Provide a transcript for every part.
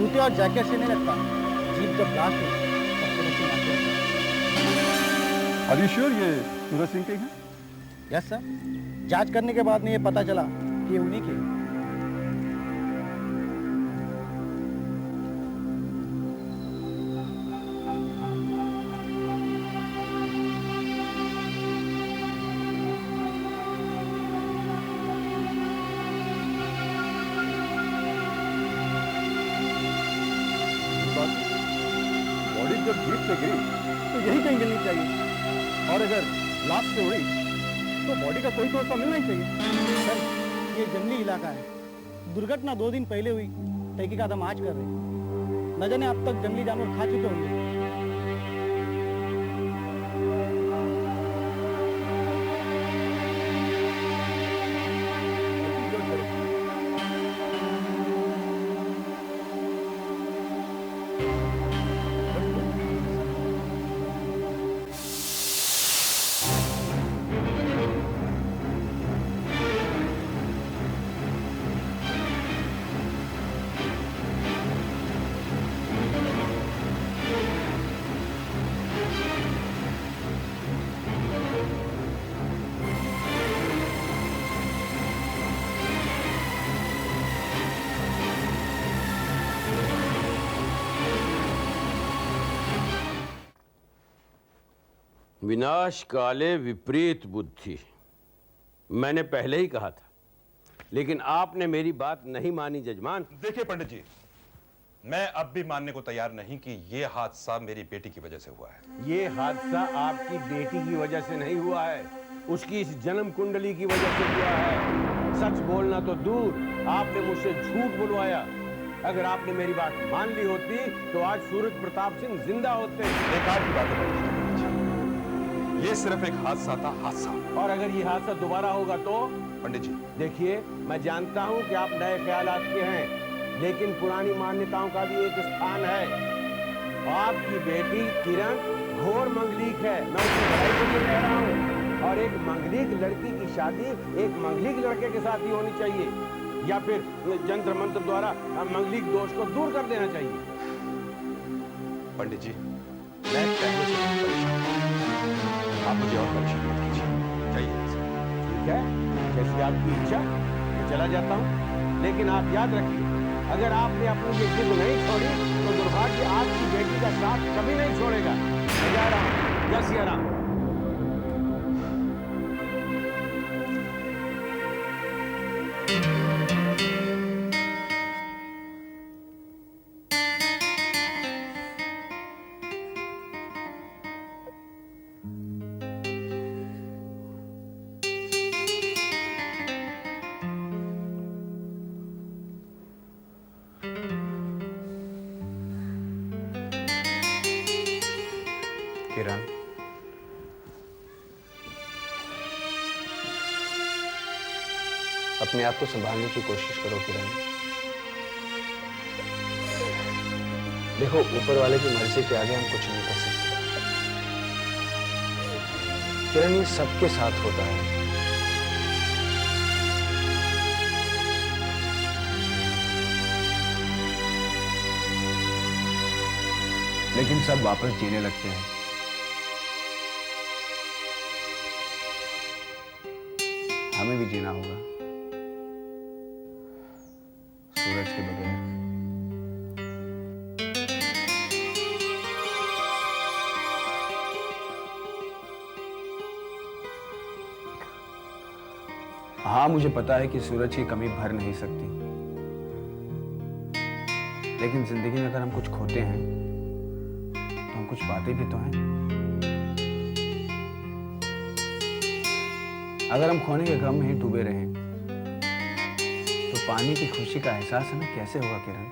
जूते और जैकेट से नहीं लगता, जीप जब ब्लास्ट हुई तब से मशीन आती है। आर यू श्योर ये सूरज सिंह के हैं? यस सर, जांच करने के बाद में ये पता चला कि ये उन्हीं के हैं। बॉडी जब जीप से गिरी तो यही कहीं गिरनी चाहिए, और अगर लास्ट से उड़ी तो बॉडी का कोई तो हिस्सा मिलना ही चाहिए। सर, ये जंगली इलाका है, दुर्घटना 2 दिन पहले हुई, तहकीकात हम आज कर रहे हैं। न जाने अब तक जंगली जानवर खा चुके होंगे। विनाश काले विपरीत बुद्धि, मैंने पहले ही कहा था, लेकिन आपने मेरी बात नहीं मानी जजमान। देखिए पंडित जी, मैं अब भी मानने को तैयार नहीं कि ये हादसा मेरी बेटी की वजह से हुआ है। ये हादसा आपकी बेटी की वजह से नहीं हुआ है, उसकी इस जन्म कुंडली की वजह से हुआ है। सच बोलना तो दूर, आपने मुझसे झूठ बुलवाया। अगर आपने मेरी बात मान ली होती तो आज सूरज प्रताप सिंह जिंदा होते। बेकार की बात है पंडित जी, ये सिर्फ एक हादसा था, हादसा। और अगर ये हादसा दोबारा होगा तो? पंडित जी देखिए, मैं जानता हूं कि आप नए ख्यालात के हैं, लेकिन पुरानी मान्यताओं का भी एक स्थान है। आपकी बेटी किरण घोर मंगलीक है, मैं उसकी भलाई के लिए कह रहा हूं। और एक मंगलीक लड़की की शादी एक मंगलीक लड़के के साथ ही होनी चाहिए, या फिर जंत्र मंत्र द्वारा मंगलीक दोष को दूर कर देना चाहिए। पंडित जी, मैं पहले से बहुत परेशान हूं। आप मुझे और परेशान मत कीजिए, जाइए। ठीक है, जैसी आपकी इच्छा, मैं चला जाता हूं। लेकिन आप याद रखिए, अगर आपने अपनी ये जिद नहीं छोड़ी तो दुर्भाग्य आपकी बेटी का साथ कभी नहीं छोड़ेगा। मैं जा रहा हूं। जय सिया राम। किरण, अपने आप को संभालने की कोशिश करो किरण। देखो, ऊपर वाले की मर्जी के आगे हम कुछ नहीं कर सकते। किरण, ये सबके साथ होता है। लेकिन सब वापस जीने लगते हैं। हमें भी जीना होगा, सूरज के बगैर। हाँ, मुझे पता है कि सूरज की कमी भर नहीं सकती, लेकिन जिंदगी में अगर हम कुछ खोते हैं तो हम कुछ पाते भी तो हैं। अगर हम खोने के गम में ही डूबे रहें तो पाने की खुशी का एहसास हमें कैसे होगा किरण?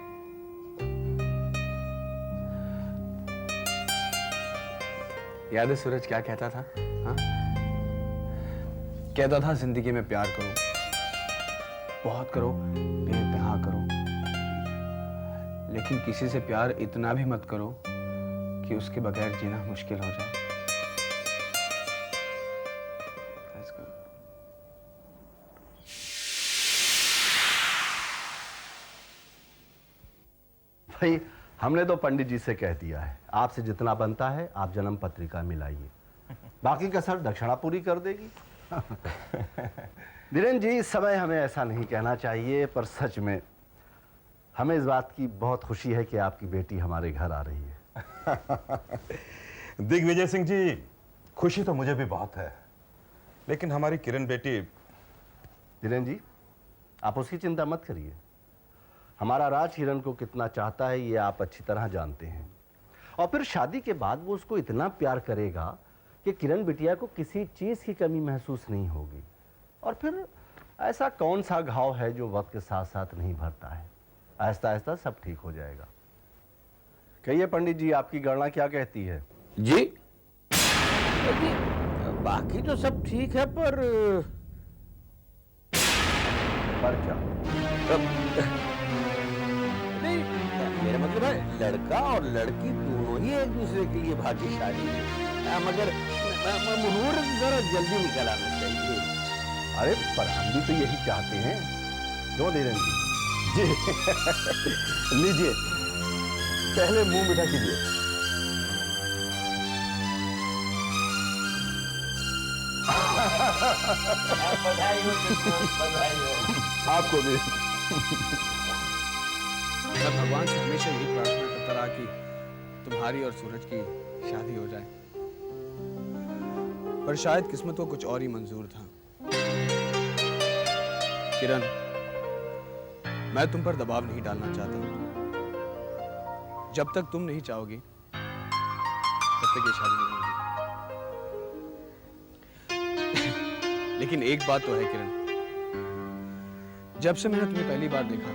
याद है सूरज क्या कहता था? हाँ, कहता था जिंदगी में प्यार करो, बहुत करो, बेइंतहा करो, लेकिन किसी से प्यार इतना भी मत करो कि उसके बगैर जीना मुश्किल हो जाए। भाई हमने तो पंडित जी से कह दिया है, आपसे जितना बनता है आप जन्म पत्रिका मिलाइए, बाकी का सर दक्षिणा पूरी कर देगी। धीरेन्द्र जी, इस समय हमें ऐसा नहीं कहना चाहिए, पर सच में हमें इस बात की बहुत खुशी है कि आपकी बेटी हमारे घर आ रही है। दिग्विजय सिंह जी, खुशी तो मुझे भी बहुत है, लेकिन हमारी किरण बेटी। धीरेन्द्र जी, आप उसकी चिंता मत करिए। हमारा राज किरण को कितना चाहता है ये आप अच्छी तरह जानते हैं, और फिर शादी के बाद वो उसको इतना प्यार करेगा कि किरण बिटिया को किसी चीज की कमी महसूस नहीं होगी। और फिर ऐसा कौन सा घाव है जो वक्त के साथ साथ नहीं भरता है। आहिस्ता आहिस्ता सब ठीक हो जाएगा। कहिए पंडित जी, आपकी गणना क्या कहती है? जी, बाकी तो सब ठीक है, पर क्या? नहीं, मेरा मतलब है लड़का और लड़की दोनों ही एक दूसरे के लिए भाग्यशाली हैं, मगर मुहूर्त जरा जल्दी निकल आना चाहिए। अरे पर हम भी तो यही चाहते हैं, क्यों धीरेन्द्र जी? लीजिए, पहले मुंह मीठा कीजिए। बधाई हो तुमको, बधाई हो। आपको भी। मैं भगवान से हमेशा यही प्रार्थना करता रहा कि तुम्हारी और सूरज की शादी हो जाए, पर शायद किस्मत को कुछ और ही मंजूर था। किरण, मैं तुम पर दबाव नहीं डालना चाहता। जब तक तुम नहीं चाहोगी तब तक ये शादी नहीं होगी। लेकिन एक बात तो है किरण, जब से मैंने तुम्हें पहली बार देखा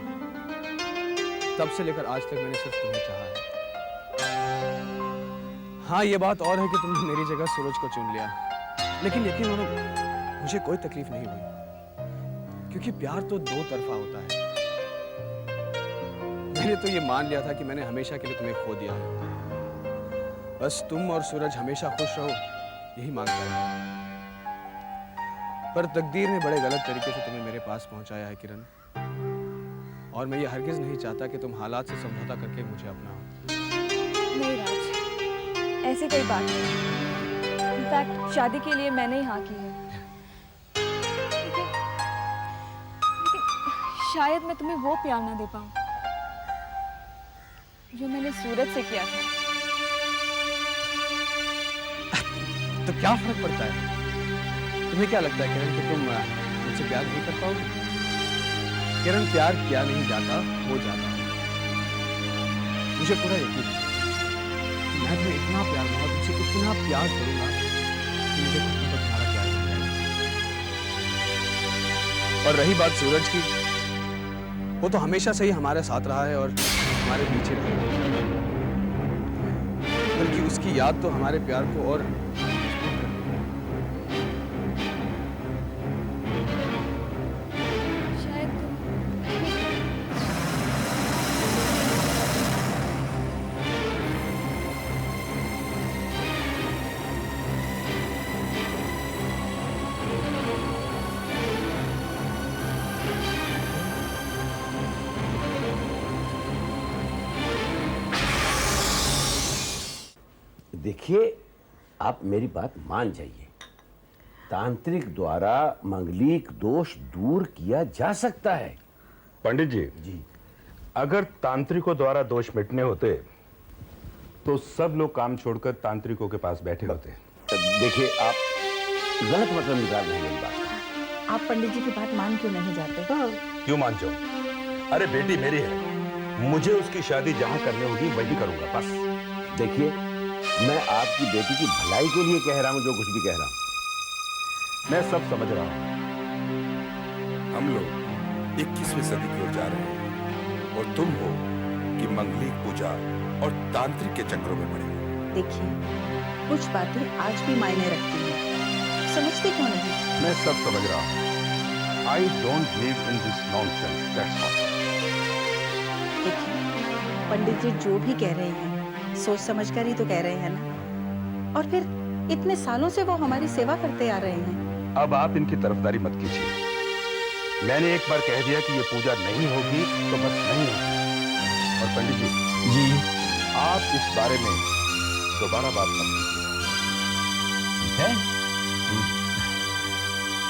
तब से लेकर आज तक मैंने सिर्फ तुम्हें चाहा है। हाँ, ये बात और है कि तुमने मेरी जगह सूरज को चुन लिया, लेकिन यकीन मानो मुझे कोई तकलीफ नहीं हुई, क्योंकि प्यार तो दो तरफा होता है। मैंने तो ये मान लिया था कि मैंने हमेशा के लिए तुम्हें खो दिया है। बस तुम और सूरज हमेशा खुश रहो, यही मांगता रहा। पर तकदीर ने बड़े गलत तरीके से तुम्हें मेरे पास पहुंचाया है किरण, और मैं ये हरगिज नहीं चाहता कि तुम हालात से समझौता करके मुझे अपनाओ। नहीं राज, ऐसी कोई बात नहीं। इनफैक्ट शादी के लिए मैंने ही हाँ की है। लेकिन शायद मैं तुम्हें वो प्यार ना दे पाऊं जो मैंने सूरज से किया था। तो क्या फर्क पड़ता है? तुम्हें क्या लगता है किरण कि तुम मुझसे प्यार नहीं कर पाओगे? किरण, प्यार किया नहीं जाता, हो जाता है। मुझे पूरा यकीन है कि मैं तुम्हें इतना प्यार दूंगा, तुमसे इतना प्यार करूंगा कि मुझे खुद पर तुम्हारा प्यार मिल जाएगा। और रही बात सूरज की, वो तो हमेशा से ही हमारे साथ रहा है और हमारे पीछे रहेगा, बल्कि उसकी याद तो हमारे प्यार को और देखिए, आप मेरी बात मान जाइए। तांत्रिक द्वारा मंगलिक दोष दूर किया जा सकता है। पंडित जी, जी, अगर तांत्रिकों द्वारा दोष मिटने होते तो सब लोग काम छोड़कर तांत्रिकों के पास बैठे होते। देखिए, आप गलत मतलब निकाल रहे हैं मेरी बात। आप पंडित जी की बात मान क्यों नहीं जाते? क्यों मान जाऊं? अरे बेटी मेरी है, मुझे उसकी शादी जहां करनी होगी वही करूंगा, बस। देखिए, मैं आपकी बेटी की भलाई के लिए कह रहा हूं जो कुछ भी कह रहा हूं। मैं सब समझ रहा हूं। हम लोग 21वीं सदी की ओर जा रहे हैं और तुम हो कि मंगलिक पूजा और तांत्रिक के चक्रों में पड़े। देखिए, कुछ बातें आज भी मायने रखती हैं, समझते क्यों नहीं? मैं सब समझ रहा हूं। I don't believe in this nonsense, that's all. देखिए, पंडित जी जो भी कह रहे हैं सोच समझकर ही तो कह रहे हैं ना। और फिर इतने सालों से वो हमारी सेवा करते आ रहे हैं। अब आप इनकी तरफदारी मत कीजिए। मैंने एक बार कह दिया कि ये पूजा नहीं होगी तो बस नहीं होगी। और पंडित जी, जी आप इस बारे में दोबारा बात मत कीजिए। ठीक है,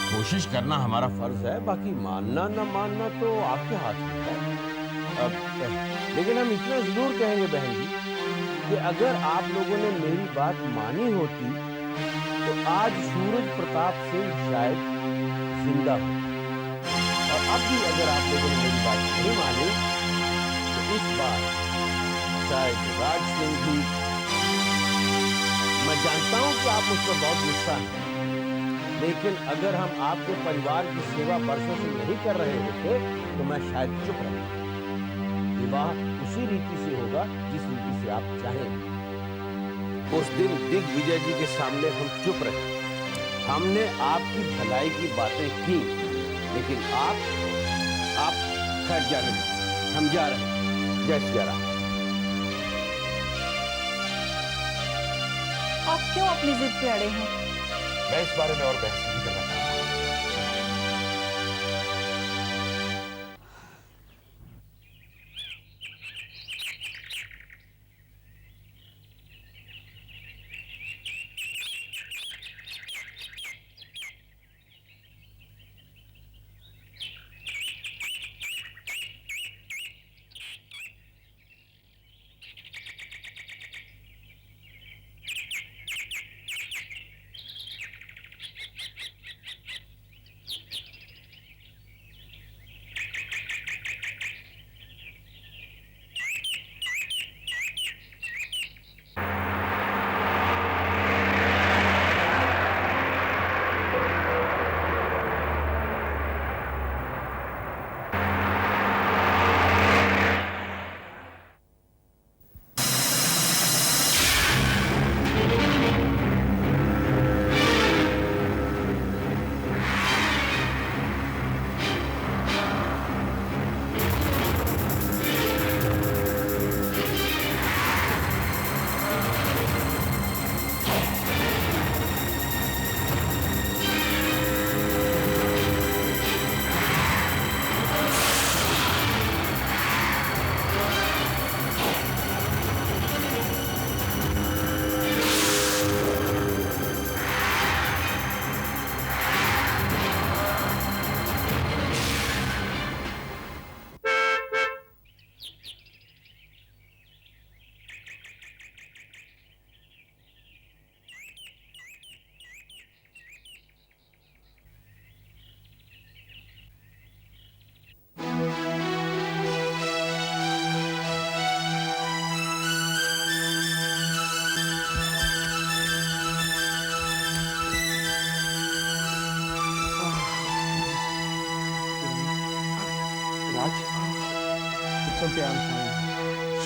कोशिश करना हमारा फर्ज है, बाकी मानना न मानना तो आपके हाथ में है। लेकिन हम इतना जरूर कहेंगे बहन जी कि अगर आप लोगों ने मेरी बात मानी होती तो आज सूरज प्रताप सिंह शायद जिंदा हो, और अब भी अगर आप लोगों ने मेरी बात नहीं मानी तो इस बार शायद राज सिंह भी। मैं जानता हूं कि आप मुझ पर बहुत गुस्सा हैं, लेकिन अगर हम आपके परिवार की सेवा बरसों से नहीं कर रहे होते तो मैं शायद चुप रहता। विवाह उसी रीति से होगा जिस रीति से आप चाहें। उस दिन दिग्विजय जी के सामने हम चुप रहे, हमने आपकी भलाई की बातें की, लेकिन आप खैर जाने दीजिए, हम जा रहे हैं। जय सिया राम। आप क्यों अपनी जिद पे अड़े हैं? मैं इस बारे में और बहस नहीं करना चाहता।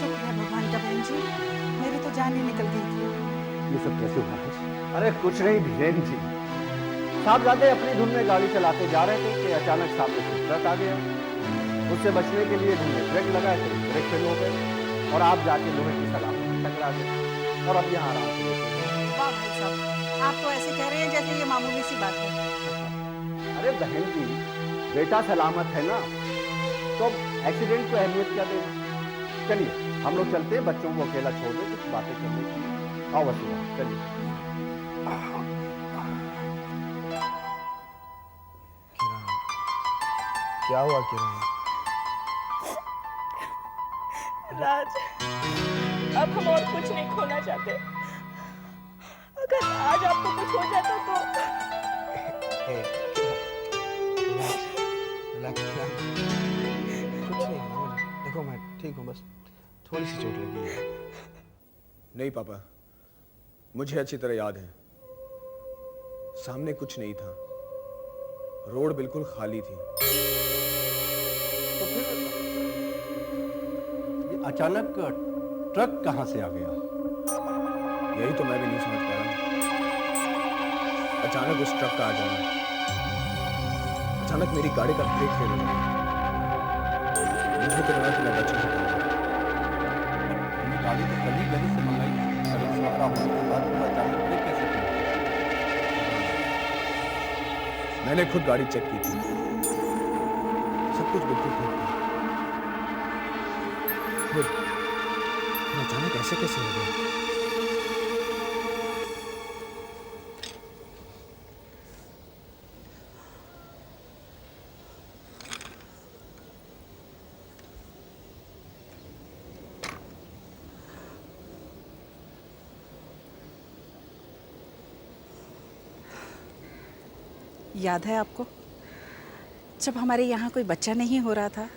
शुक्र है भगवान का बहन जी, मेरी तो जान ही निकल गई थी। ये सब कैसे हुआ है? अरे कुछ नहीं धीरेन्द्र जी, साहबजादे अपनी धुन में गाड़ी चलाते जा रहे थे कि अचानक सामने से ट्रक आ गया। उससे बचने के लिए हमने ब्रेक लगाए थे, ब्रेक फेल हो गए और आप जाके लोहे की सलाख में टकरा गए और अब यहाँ आराम से बैठे हैं। वाह भाई साहब, आप तो ऐसे कह रहे हैं जैसे ये मामूली सी बात है। अरे बहन जी, बेटा सलामत है ना, तो एक्सीडेंट को अहमियत क्या देना। चलिए हम लोग चलते हैं, बच्चों को अकेला छोड़ दे, कुछ बातें करने की। आओ वसीला, चलिए। क्या हुआ किरण? राज, अब हम और कुछ नहीं खोना चाहते। अगर आज आपको कुछ हो जाता तो कुछ नहीं है, देखो मैं ठीक हूँ, बस थोड़ी सी चोट लगी है। नहीं पापा, मुझे अच्छी तरह याद है, सामने कुछ नहीं था, रोड बिल्कुल खाली थी। तो फिर ये अचानक ट्रक कहाँ से आ गया? यही तो मैं भी नहीं समझ पा रहा। अचानक उस ट्रक का आ जाना, अचानक मेरी गाड़ी का ब्रेक फेल हो जाना, मुझे तो लगा कि मैं बच नहीं पाऊंगा। गाड़ी तो कल ही गली से मंगाई, सर्विस वगैरह होने के बाद वो अचानक ब्रेक कैसे फेल? मैंने खुद गाड़ी चेक की थी, सब कुछ बिल्कुल ठीक था। फिर अचानक ऐसे कैसे हो गया? याद है आपको, जब हमारे यहाँ कोई बच्चा नहीं हो रहा था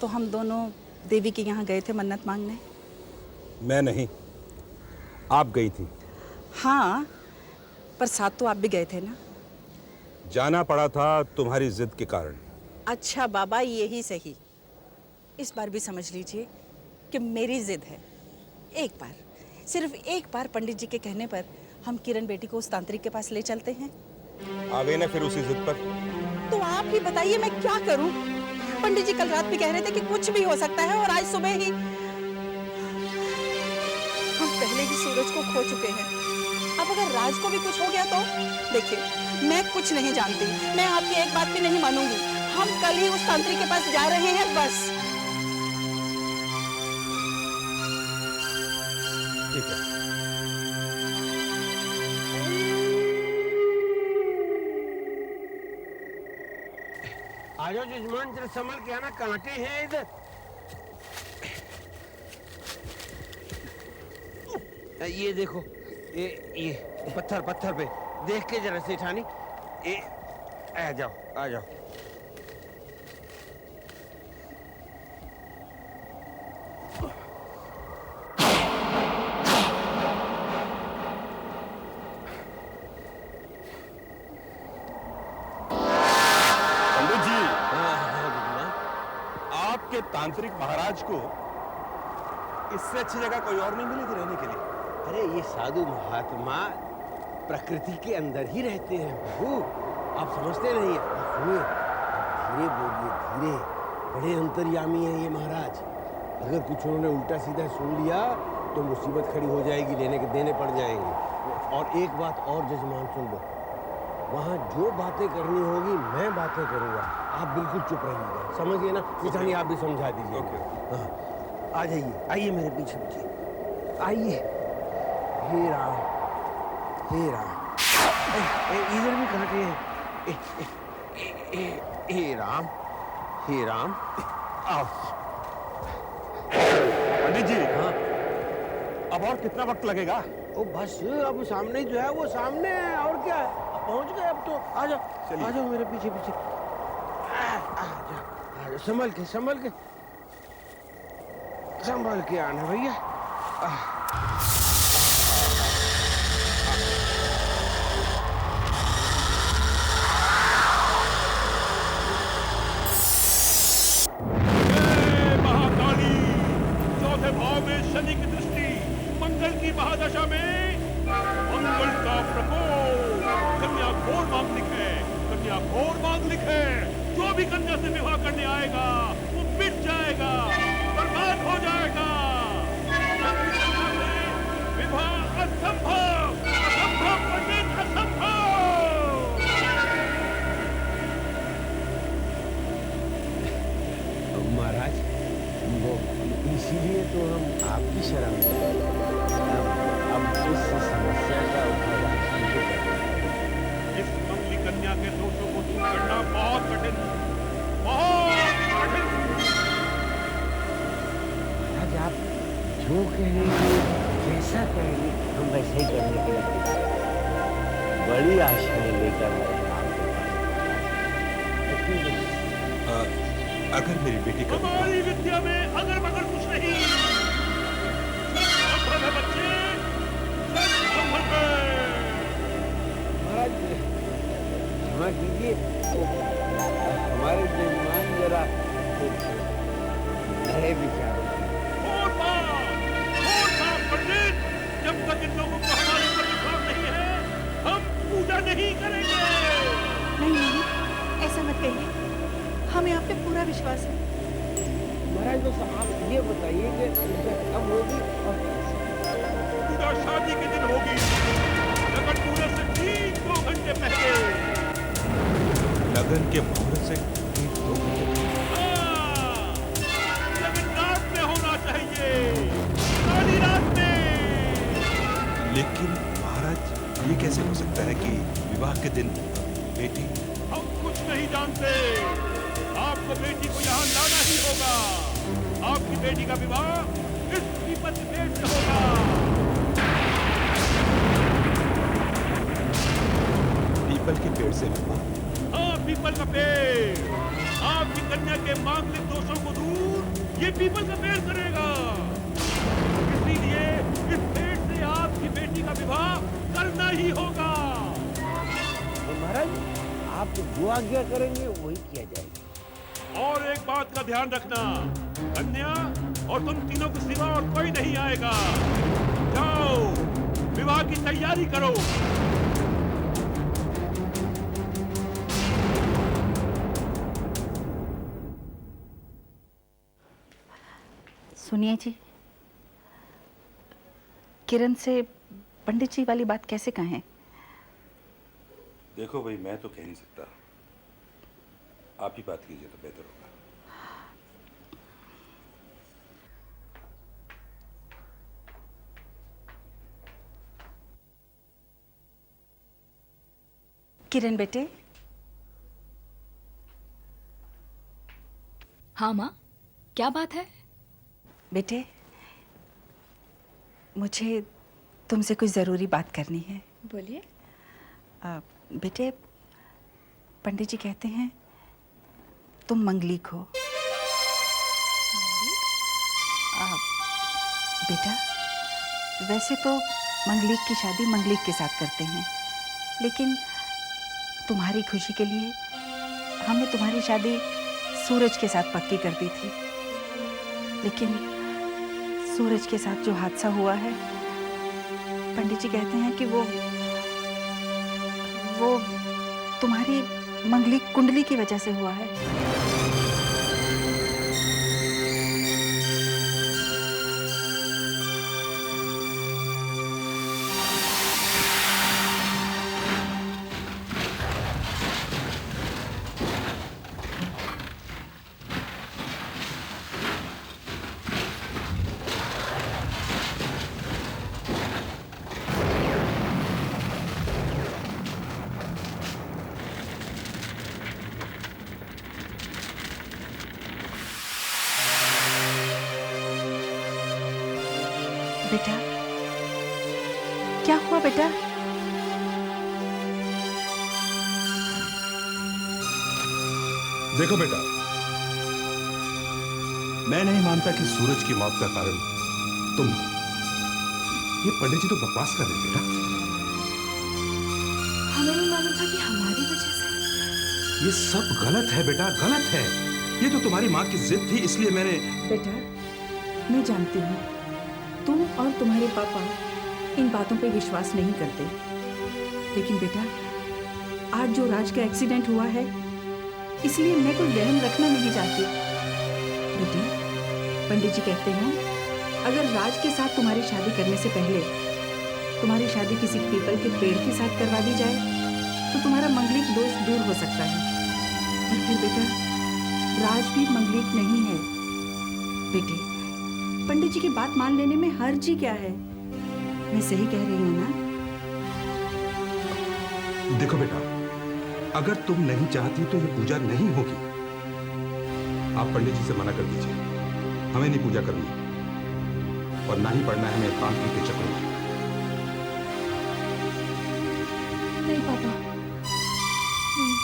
तो हम दोनों देवी के यहाँ गए थे मन्नत मांगने? मैं नहीं, आप गई थी। हाँ, पर साथ तो आप भी गए थे ना? जाना पड़ा था तुम्हारी जिद के कारण। अच्छा बाबा, यही सही। इस बार भी समझ लीजिए कि मेरी जिद है। एक बार, सिर्फ एक बार पंडित जी के कहने पर हम किरण बेटी को उस तांत्रिक के पास ले चलते हैं। आ गए ना फिर उसी जिद पर। तो आप ही बताइए मैं क्या करूं? पंडित जी कल रात भी कह रहे थे कि कुछ भी हो सकता है और आज सुबह ही हम पहले ही सूरज को खो चुके हैं। अब अगर राज को भी कुछ हो गया तो देखिए, मैं कुछ नहीं जानती, मैं आपकी एक बात भी नहीं मानूंगी। हम कल ही उस तांत्रिक के पास जा रहे हैं, बस। ठीक है। आ जाओ जजमान, जरा संभल के आना, कांटे हैं इधर। ये देखो, ये पत्थर पत्थर पे देख के जरा सेठानी। ये आ जाओ, आ जाओ। आपके तांत्रिक महाराज को इससे अच्छी जगह कोई और नहीं मिली थी रहने के लिए? अरे ये साधु महात्मा प्रकृति के अंदर ही रहते हैं प्रभु, आप समझते नहीं है। सुनिए, धीरे बोलिए, धीरे। बड़े अंतर्यामी हैं ये महाराज। अगर कुछ उन्होंने उल्टा सीधा सुन लिया तो मुसीबत खड़ी हो जाएगी, लेने के देने पड़ जाएंगे। और एक बात और जजमान सुन लो, वहाँ जो बातें करनी होगी मैं बातें करूँगा, आप बिल्कुल चुप रहिएगा, समझिए ना? किसानी आप भी समझा दीजिए। हाँ, आ जाइए, आइए मेरे पीछे पीछे आइए। हे राम, हे राम। इधर भी कांटे हैं। हे राम, हे राम। आओ पंडित जी। हाँ, अब और कितना वक्त लगेगा? ओ बस, अब सामने जो है वो सामने है, और क्या है, अब पहुंच गए। अब तो आ जाओ, आ जाओ मेरे पीछे पीछे। आ जाओ, संभल के, संभल के, संभल के आना भैया। महाकाली, चौथे भाव में शनि की दृष्टि, मंगल की महादशा में मंगल का प्रकोप। कन्या घोर मांगलिक है, कन्या घोर मांगलिक है। जो भी कन्या से विवाह करने आएगा वो मिट जाएगा, बर्बाद हो जाएगा। विवाह असंभव, असंभव पंडित, असंभव। महाराज, वो इसीलिए तो हम आपकी शरण में अब इस समस्या का इस मंगली कन्या के दोषों को दूर करना बहुत कठिन, बहुत कठिन। महाराज, आप जो कहेंगे, जैसा कहेंगे, हम वैसे ही करने के लिए बड़ी आशाएं लेकर आए आपके पास। अगर मेरी बेटी का हमारी विद्या में अगर मगर कुछ नहीं। संभव है बच्चे, संभव है। महाराज क्षमा कीजिए, हमारे जजमान जरा नए विचार। और बात पंडित, जब तक इन लोगों को हमारे ऊपर विश्वास नहीं है, हम पूजा नहीं करेंगे। नहीं नहीं, ऐसा मत कहिए, हमें आप पे पूरा विश्वास है। महाराज बस आप ये बताइए कि पूजा कब होगी और पूजा शादी के दिन होगी, लगन पूरे से ठीक 2 घंटे पहले। लगन के मुहूर्त से ठीक 2 घंटे? हाँ, लगन रात में कैसे हो सकता है कि विवाह के दिन बेटी? हम कुछ नहीं जानते। आपको बेटी को यहाँ लाना ही होगा। आपकी बेटी का विवाह इस पीपल के पेड़ से होगा। पीपल के पेड़ से विवाह? हाँ, पीपल का पेड़। आपकी कन्या के मांगलिक दोषों को दूर ये पीपल का पेड़ करेगा। इसीलिए इस पेड़ से आपकी बेटी का विवाह करना ही होगा। तो महाराज आप जो आज्ञा करेंगे वही किया जाएगा। और एक बात का ध्यान रखना, कन्या और तुम तीनों के सिवा और कोई नहीं आएगा। जाओ, विवाह की तैयारी करो। सुनिए जी, किरण से पंडित जी वाली बात कैसे कहें? देखो भाई, मैं तो कह नहीं सकता, आप ही बात कीजिए तो बेहतर होगा। किरण बेटे। हाँ माँ, क्या बात है? बेटे, मुझे तुमसे कुछ ज़रूरी बात करनी है। बोलिए। बेटे, पंडित जी कहते हैं तुम मंगलिक हो। बेटा, वैसे तो मंगलिक की शादी मंगलिक के साथ करते हैं, लेकिन तुम्हारी खुशी के लिए हमने तुम्हारी शादी सूरज के साथ पक्की कर दी थी। लेकिन सूरज के साथ जो हादसा हुआ है, पंडित जी कहते हैं कि वो तुम्हारी मंगलिक कुंडली की वजह से हुआ है। बेटा, क्या हुआ बेटा? देखो बेटा, मैं नहीं मानता कि सूरज की मौत का कारण तुम हो। ये पंडित जी तो बकवास कर रहे हैं बेटा। हमें नहीं मालूम था कि हमारी वजह से। ये सब गलत है बेटा, गलत है। ये तो तुम्हारी माँ की जिद थी, इसलिए मैंने। बेटा, मैं जानती हूँ तुम और तुम्हारे पापा इन बातों पे विश्वास नहीं करते, लेकिन बेटा, आज जो राज का एक्सीडेंट हुआ है, इसलिए मैं कोई वहम रखना नहीं चाहती। बेटी, पंडित जी कहते हैं अगर राज के साथ तुम्हारी शादी करने से पहले तुम्हारी शादी किसी पीपल के पेड़ के साथ करवा दी जाए तो तुम्हारा मंगलिक दोष दूर हो सकता है। और फिर बेटा, राज भी मंगलिक नहीं है। बेटे, पंडित जी की बात मान लेने में हर्ज ही क्या है? मैं सही कह रही हूँ ना? देखो बेटा, अगर तुम नहीं चाहती तो ये पूजा नहीं होगी। आप पंडित जी से मना कर दीजिए, हमें नहीं पूजा करनी और ना ही पढ़ना है हमें तांत्रिक के चक्रों में। नहीं पापा, नहीं।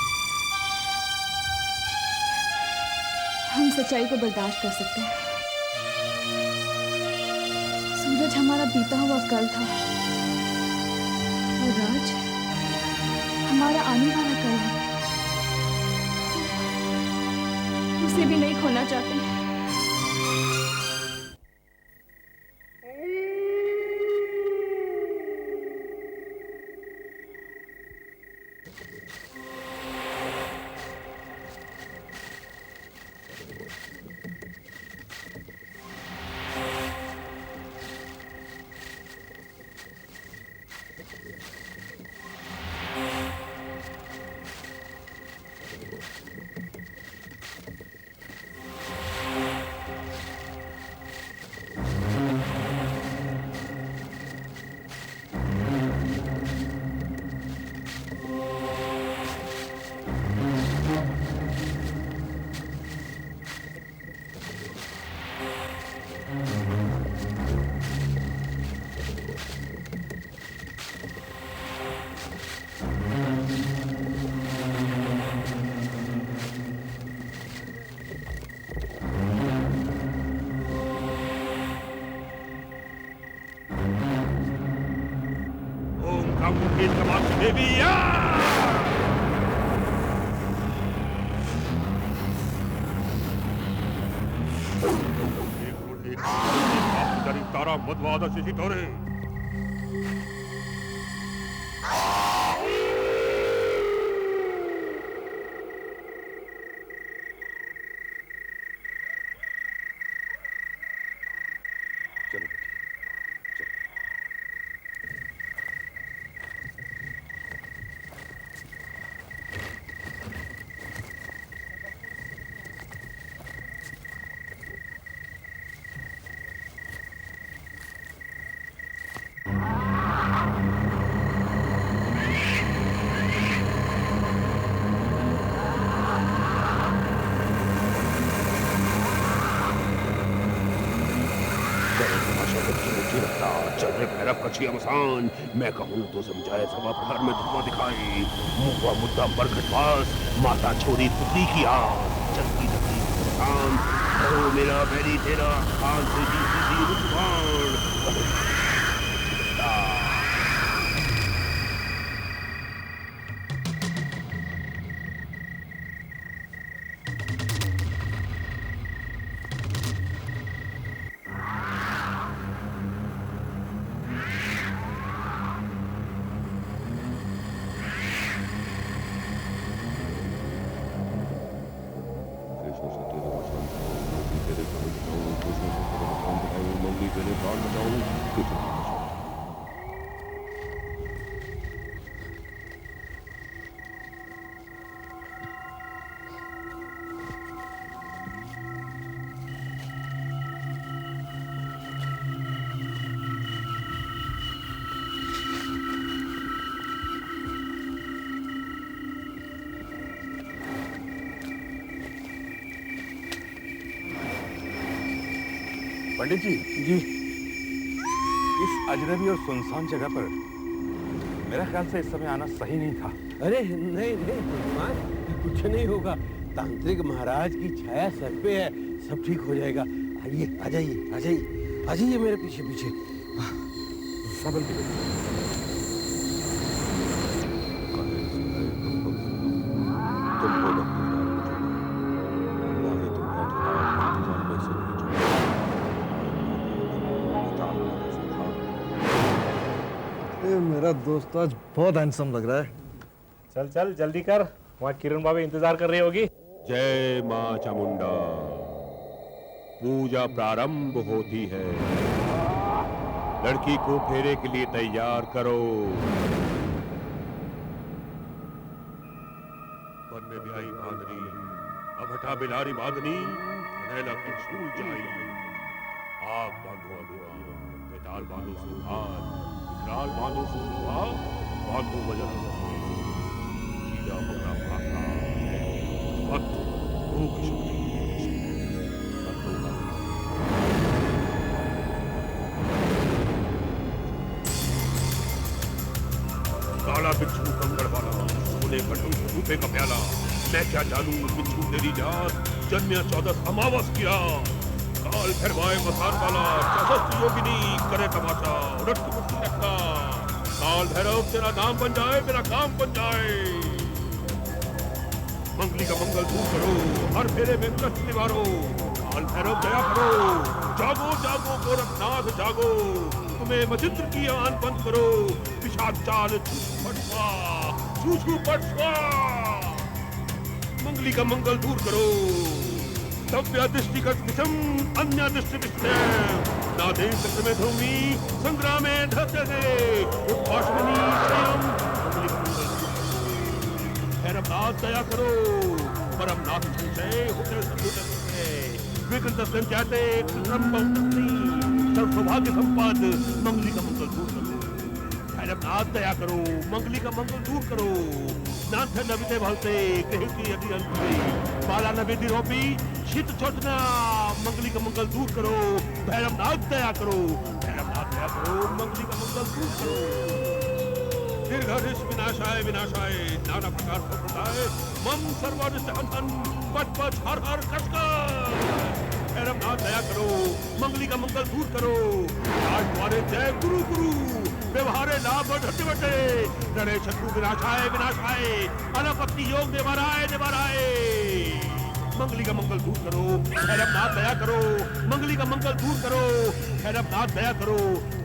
हम सच्चाई को बर्दाश्त कर सकते हैं। सूरज हमारा बीता हुआ कल था और राज हमारा आने वाला कल है। उसे भी नहीं खोना चाहते। ओम कामुके कामाक्षी देवी या तारा मध्वाद शिशितोरे चलो चलो। चल रे भैरव कछी अमसान, मैं कहूँ तो समझाए सवा प्रकार में धुआं दिखाई, मुआ मुद्दा बरखट पास, माता छोरी पुतली की आस, चलती चलती अमसान, कहो मेरा बैरी तेरा, हाल से जी सीधी रुझान। पंडित जी इस अजनबी और सुनसान जगह पर मेरा ख्याल से इस समय आना सही नहीं था। अरे नहीं नहीं भगवान, कुछ नहीं होगा। तांत्रिक महाराज की छाया सर पे है, सब ठीक हो जाएगा। आइए, आ जाइए, आ जाइए, आ जाइए मेरे पीछे पीछे। संभल के मेरा दोस्त आज बहुत हैंडसम लग रहा है। चल चल जल्दी कर, वहाँ किरण भाभी इंतजार कर रही होगी। जय मां चामुंडा। पूजा प्रारंभ होती है, लड़की को फेरे के लिए तैयार करो। वन में ब्याही बांधनी, अब हटा बिलारी बांधनी, नैला की झूल जाई। आग बांधो अभिमान, बेताल बांधो सुहान, विकराल बांधो सुहा, बांधो वजन कीड़ा मकड़ा भागा वक्त भूख शुक्ति काला बिच्छू कंगड़ वाला, सोने कटू रूपे का प्याला। मैं क्या जानू बिच्छू तेरी जात, जन्य 14 अमावस की रात। काल भैरवाए मसान वाला, सशस्त्र योगिनी करे तमाशा, उलट रखना। काल भैरव तेरा नाम बन जाए, मेरा काम बन जाए। मंगली का मंगल दूर करो, हर फेरे में कष्ट निवारो। काल भैरव दया करो, जागो जागो गोरखनाथ जागो। तुम्हें मजिंद्र की आन बंद करो, पिशाच चाल पटवा, छू पटवा। मंगली का मंगल दूर करो, तव्य दृष्टिगत विषम, अन्य दृष्टि विषम। नादे संग्रमे धूमि, संग्रामे धत्ते, उद्भाषमणि स्वयं। मंगली का मंगल भैरवनाथ दया करो, परमनाथ संशय होते संतुष्ट विघ्न संचाते सौभाग्य संपाद। मंगली का मंगल दूर करो, भैरवनाथ दया करो, मंगली का मंगल दूर करो। नाथ नबिते भलते कहती यदि अंते, बाला नबी दिरोपी शीत छोड़ना, मंगली का मंगल दूर करो, भैरवनाथ दया करो, भैरवनाथ दया करो, मंगली का मंगल दूर करो। दीर्घायुष विनाशाय विनाशाय, नाना प्रकार प्रदाय, मम सर्वानिष्ट हन पट पट हर हर कशकर। भैरवनाथ दया करो, मंगली का मंगल दूर करो। आज तुम्हारे जय गुरु गुरु, व्यवहारे लाभ घटे बटे, डरे शत्रु विनाशाय विनाशाय, अनपत्ति योग निवाराय निवाराय। मंगली का मंगल दूर करो, भैरवनाथ दया करो, मंगली का मंगल दूर करो, भैरवनाथ दया करो।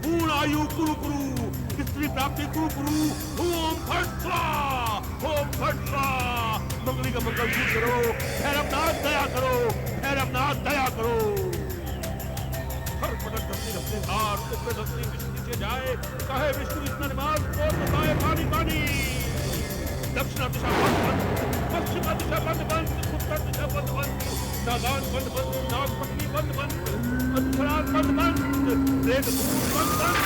पूर्ण आयु कुरु कुरु, स्त्री प्राप्ति कुरु कुरु, ओम फट स्वाहा, ओम फट स्वाहा। मंगली का मंगल दूर करो, भैरवनाथ दया करो, भैरवनाथ दया करो। हर पटक धरती रखते धार, ऊपर धरती विष्णु नीचे जाए, कहे विष्णु इतना निवास, और बताए पानी पानी। दक्षिणा दिशा बंद बंद, पश्चिमा दिशा बंद बंद, उत्तर दिशा बंद बंद, नागान बंद बंद, नागपत्नी बंद बंद, अंतराल बंद बंद, रेत भूत बंद बंद।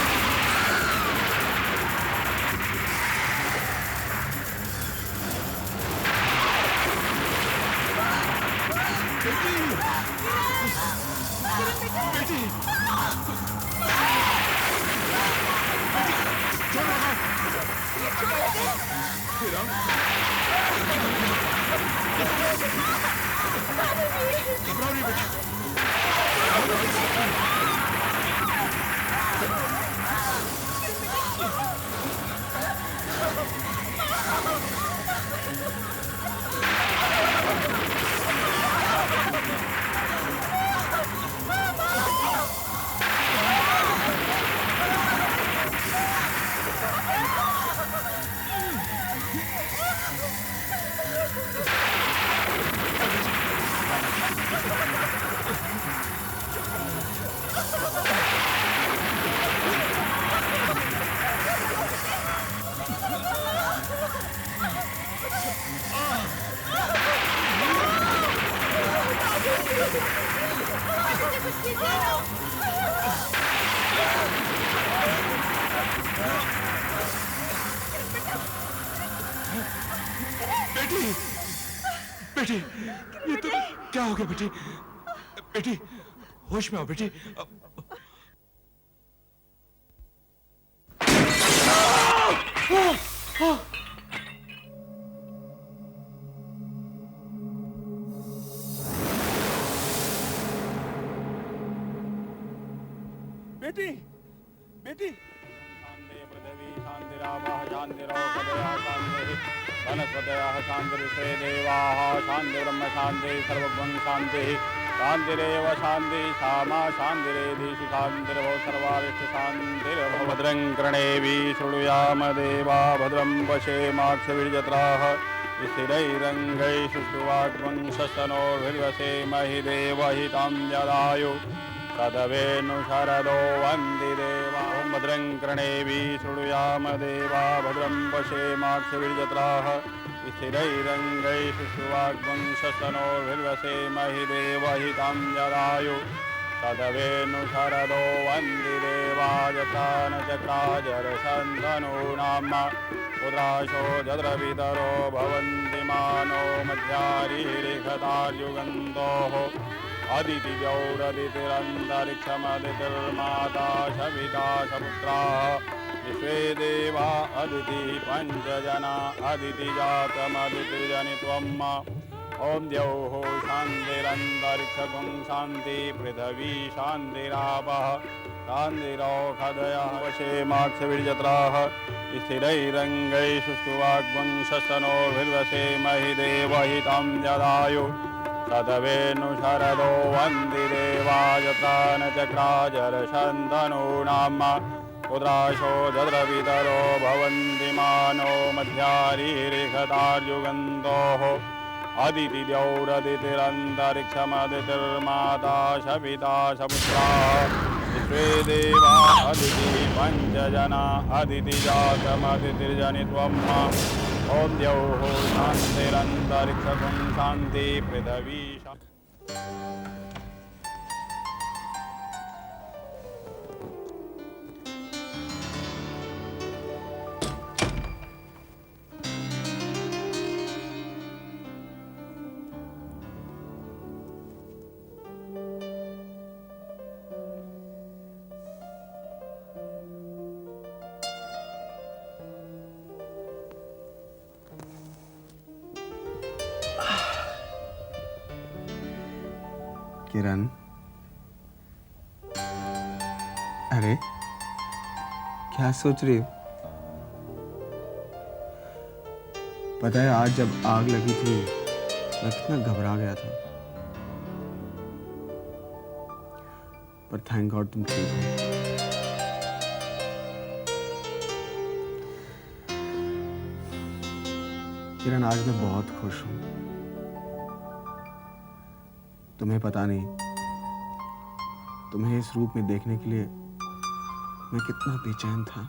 बेटी, ये तो क्या हो गया बेटी? बेटी, होश में आओ बेटी। बेटी, बेटी। पृथ्वी शांतिरावः शांतिरोपदया शांति वनस्पतयः शांतिर्षे देवाः शांति ब्रह्म शांति सर्वभुवन शांति शांतिरेव शांति सामा शांतिरेधीषु शांतिर्भव सर्वारिष्ट शांतिर्भव। भद्रं कर्णेभिः शृणुयाम देवा भद्रं पश्येमाक्षभिर्यत्राः स्थिरैरङ्गैः सुष्ठुवाग्वंशस्तनोर्भिर्वसेमहि देवहितं यदायु तदवेनु शरदो वन्ति देवा। ॐ भद्रं कर्णेभिः शृणुयाम देवा भद्रं पश्येमाक्षभिर्यत्राः स्थिरैरङ्गैः सुष्ठुवाग्वंशस्तनोर्भिर्वसेमहि देवहितं यदायु तदवेनु शरदो वन्ति देवा। यथा न चक्राजरसन्तनूनां पुत्राशो जद्रवितरो भवन्ति मानो मध्यारीरिखतार्युगन्तोः अदितिजौरदितिरन्तरिक्षमदितिर्माता सविता सपुत्राः विश्वे देवा अदिति पञ्चजना अदितिजातमदितिर्जनित्वम्। ॐ द्यौः शान्तिरन्तरिक्षगुं शान्ति पृथिवी शान्तिरापः शान्तिरौषधयः वशेमाक्षभिर्यत्राः स्थिरैरङ्गैः सुष्ठुवाग्वंशस्तनोर्भिर्वसेमहि देवहितं यदायु तदवेनु शरदो वन्ति देवा। यथा न चक्राजरसन्तनूनां पुत्राशो जद्रवितरो भवन्ति मानो मध्यारीरिखतार्युगन्तोः अदितिजौरदितिरन्तरिक्षमदितिर्माता सविता सपुत्राः विश्वे देवा अदिति पञ्चजना अदितिजातमदितिर्जनित्वम्। ॐ द्यौः शान्तिरन्तरिक्षगुं शान्ति पृथिवी किरण, अरे क्या सोच रही हो? पता है आज जब आग लगी थी मैं कितना घबरा गया था, पर थैंक गॉड तुम ठीक हो। किरण, आज मैं बहुत खुश हूं। तुम्हें पता नहीं, तुम्हें इस रूप में देखने के लिए मैं कितना बेचैन था।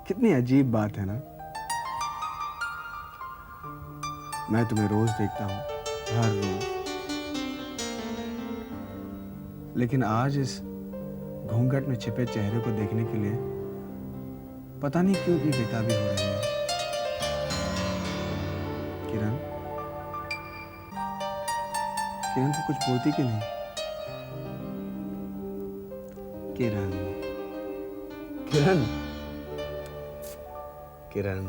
कितनी अजीब बात है ना, मैं तुम्हें रोज देखता हूं, हर रोज, लेकिन आज इस घूंघट में छिपे चेहरे को देखने के लिए पता नहीं क्यों इतनी बेताबी हो रही है। किरण, किरण तू कुछ बोलती क्यों नहीं? किरण, किरण, किरण,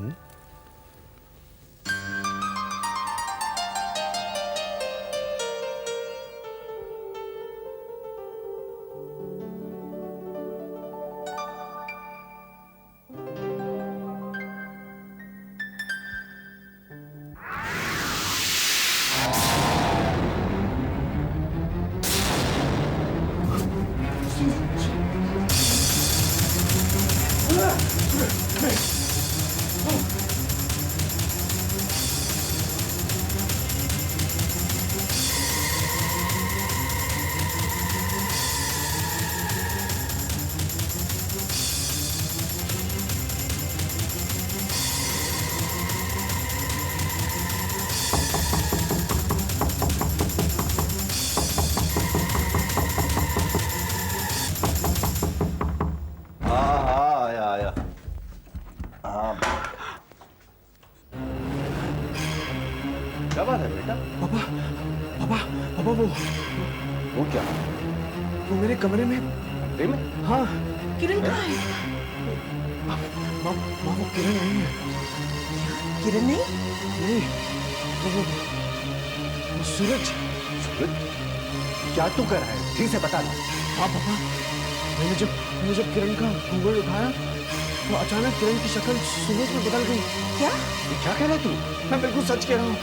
क्या बात है बेटा? पापा, पापा, पापा, वो क्या? वो मेरे कमरे में। कमरे में? हाँ। किरण कहाँ है? माँ, वो किरण नहीं है। किरण नहीं? नहीं, वो सूरज। सूरज? क्या तू कर रहा है? ठीक से बता दो। हाँ पापा, मैंने जब किरण का घूंघट उठाया तो अचानक किरण की शक्ल सूरज में बदल गई। क्या? ये क्या कह रहा है तू? मैं बिल्कुल सच कह रहा हूँ।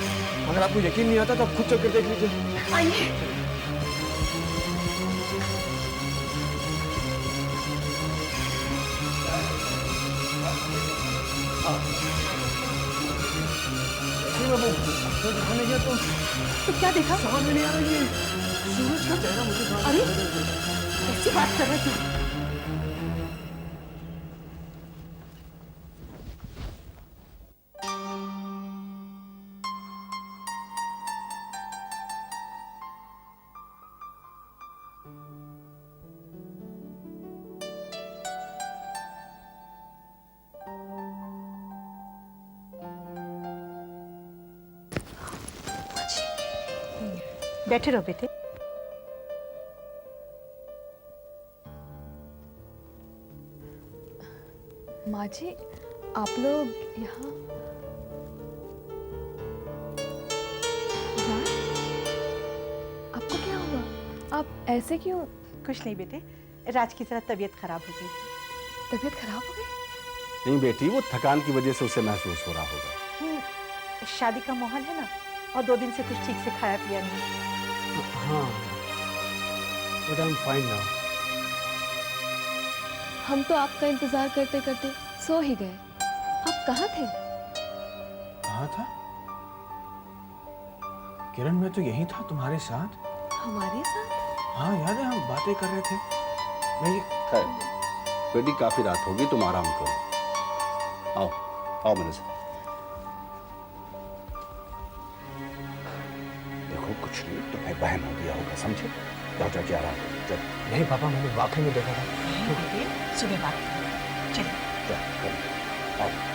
अगर आपको यकीन नहीं आता तो आप खुद चल कर देख लीजिए। आइए। मैं दिखाने गया तो क्या देखा? समझ में नहीं आ रही है। सूरज का चेहरा मुझे सामने अरे नजर आ रहा है। कैसी बात कर रहे थे? बैठे रहो बेटे। माँ जी, आप लोग यहाँ? यार, आपको क्या हुआ? आप ऐसे क्यों? कुछ नहीं बेटे, राज की जरा तबीयत खराब हो गई थी। तबीयत खराब हो गई? नहीं बेटी, वो थकान की वजह से उसे महसूस हो रहा होगा। शादी का माहौल है ना, और 2 दिन से कुछ ठीक से खाया पिया नहीं। हाँ, but I'm fine now. हम तो आपका इंतजार करते करते सो ही गए। आप कहाँ थे? कहाँ था? किरण, मैं तो यही था तुम्हारे साथ। हमारे साथ? हाँ, याद है हम बातें कर रहे थे। मैं खैर बेटी, काफी रात होगी, तुम आराम करो। आओ आओ मेरे साथ। देखो कुछ नहीं, तुम्हें वहम हो गया होगा, समझे? जाओ जाके आराम करो। चलो। नहीं पापा, मैंने वाकई में देखा था। सुबह बात करें। चलिए। जाओ, आओ।